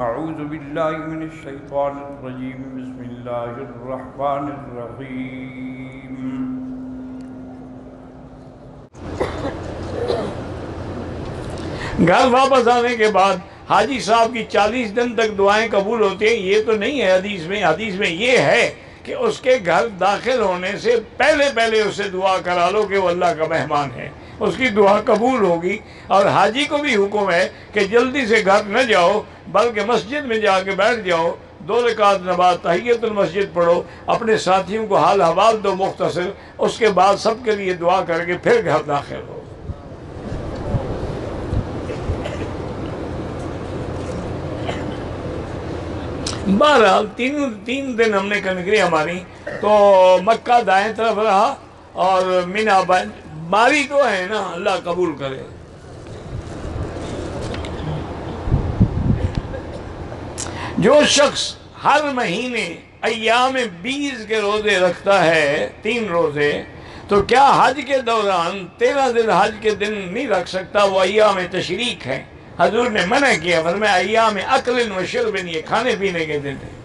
اعوذ باللہ من الشیطان الرجیم بسم اللہ الرحمن الرحیم گھر واپس آنے کے بعد حاجی صاحب کی 40 دن تک دعائیں قبول ہوتی ہیں، یہ تو نہیں ہے حدیث میں یہ ہے کہ اس کے گھر داخل ہونے سے پہلے اسے دعا کرا لو کہ وہ اللہ کا مہمان ہے، اس کی دعا قبول ہوگی۔ اور حاجی کو بھی حکم ہے کہ جلدی سے گھر نہ جاؤ بلکہ مسجد میں جا کے بیٹھ جاؤ، 2 رکعت نماز تحیۃ المسجد پڑھو، اپنے ساتھیوں کو حال حوال دو مختصر، اس کے بعد سب کے لیے دعا کر کے پھر گھر داخل ہو۔ بہرحال 3 دن ہم نے کنکری ہماری، تو مکہ دائیں طرف رہا اور مینا باری تو ہے نا، اللہ قبول کرے۔ جو شخص ہر مہینے ایام 20 کے روزے رکھتا ہے، 3 روزے، تو کیا حج کے دوران 13 دن حج کے دن نہیں رکھ سکتا؟ وہ ایام تشریق ہیں، حضور نے منع کیا، فرمایا ایام اکل و شرب، یہ کھانے پینے کے دن ہیں۔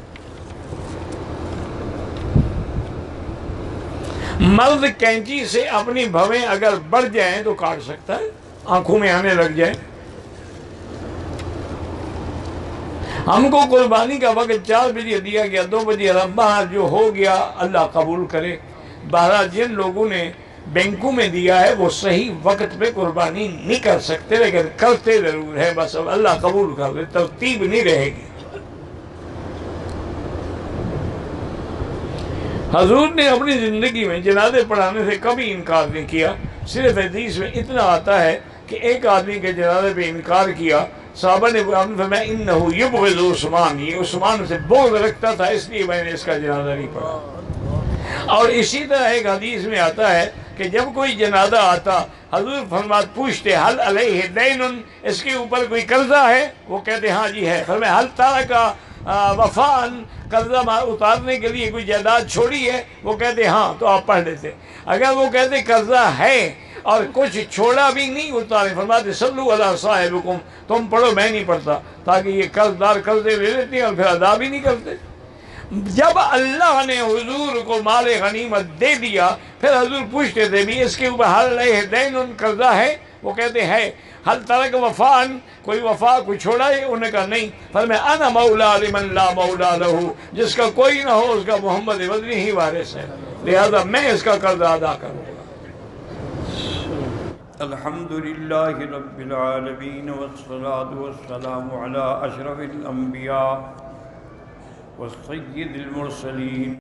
مرد کینچی سے اپنی بھویں اگر بڑھ جائیں تو کاٹ سکتا ہے، آنکھوں میں آنے لگ جائے۔ ہم کو قربانی کا وقت 4 بجے دیا گیا، 2 بجے باہر جو ہو گیا اللہ قبول کرے۔ بہرحال جن لوگوں نے بینکوں میں دیا ہے وہ صحیح وقت پہ قربانی نہیں کر سکتے، لیکن کرتے ضرور ہے، بس اب اللہ قبول کر لے، ترتیب نہیں رہے گی۔ حضور نے اپنی زندگی میں جنازے پڑھانے سے کبھی انکار نہیں کیا، صرف حدیث میں اتنا آتا ہے کہ ایک آدمی کے جنازے پہ انکار کیا، صحابہ نے فرمایا انہو یبغض عثمان، یہ عثمان سے بغض رکھتا تھا اس لیے میں نے اس کا جنازہ نہیں پڑھا۔ اور اسی طرح ایک حدیث میں آتا ہے کہ جب کوئی جنازہ آتا حضور پوچھتے حل علیہ دین، اس کے اوپر کوئی قرضہ ہے؟ وہ کہتے ہاں جی ہے۔ فرمایا حل ترک وفان، قرضہ اتارنے کے لیے کوئی جائیداد چھوڑی ہے؟ وہ کہتے ہاں، تو آپ پڑھ لیتے۔ اگر وہ کہتے قرضہ ہے اور کچھ چھوڑا بھی نہیں اتارے، فرماتے صلو علی صاحبکم، تم پڑھو میں نہیں پڑھتا، تاکہ یہ قرض دار قرضے لے لیتے ہیں اور پھر ادا بھی نہیں کرتے۔ جب اللہ نے حضور کو مال غنیمت دے دیا، پھر حضور پوچھتے تھے بھی اس کے اوپر حل علیہ دین قرضہ ہے؟ وہ کہتے ہے۔ حل ترک وفان، کوئی وفا کوئی چھوڑا ہے؟ انہوں نے کہا نہیں۔ فرمایا انا مولا لمن لا مولا لہو، جس کا کوئی نہ ہو اس کا محمد مدنی ہی وارث ہے، لہذا میں اس کا قرضہ ادا کروں گا۔ الحمدللہ رب العالمین والصلاة والسلام علی اشرف الانبیاء والسید المرسلین۔